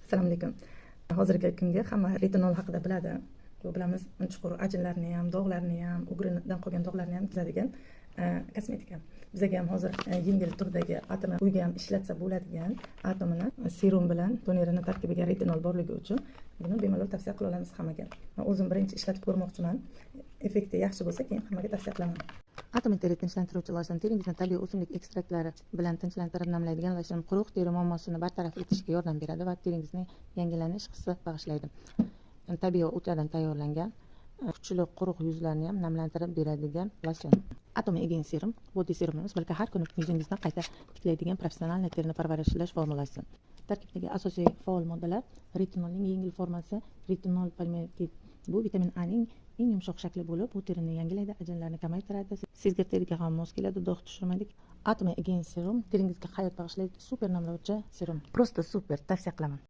Assalomu alaykum. Hozirgi kunga hamma retinol haqida biladi. Bu bilamiz, chuqur ajinlarni ham, dog'larni ham, ugridan qolgan dog'larni ham tuzadigan kosmetika. Bizga ham hozir yengil turdagi atomni uyga ham ishlatsa bo'ladigan atomini serum bilan tonerini tarkibiga retinol borligi uchun buni bemalol tavsiya qila olamiz hammaga. Men o'zim birinchi ishlatib ko'rmoqchiman. Effekti yaxshi bo'lsa, keyin hammaga tavsiya qilaman. Atom tinchlantiruvchi lotion teringizni tabiiy o'simlik ekstraktlari bilan tinchlantirib namlaydigan lotion quruq teri muammosini bartaraf etishga yordam beradi va teringizning yangilanish hissi bag'ishlaydi. Tabiiy o'tlardan tayyorlangan kuchli quruq yuzlarni ham namlantirib beradigan lotion. Atom Again serum body serumimiz, balki har kuni yuzingizni qayta tiklaydigan professional terini parvarishlash formulasi. Tarkibdagi asosiy faol moddalar retinolning yengil formasi retinol palmitit. Bu vitamin A ning eng yumshoq shakli bo'lib, bu terini yangilaydi, ajinlarni kamaytiradi, sezgir teriga ham mos keladi, dog' tushirmaydi. Atom Again serum teringizga hayot bag'ishlaydi, super namlovchi serum. Prosta super, tavsiya qilaman.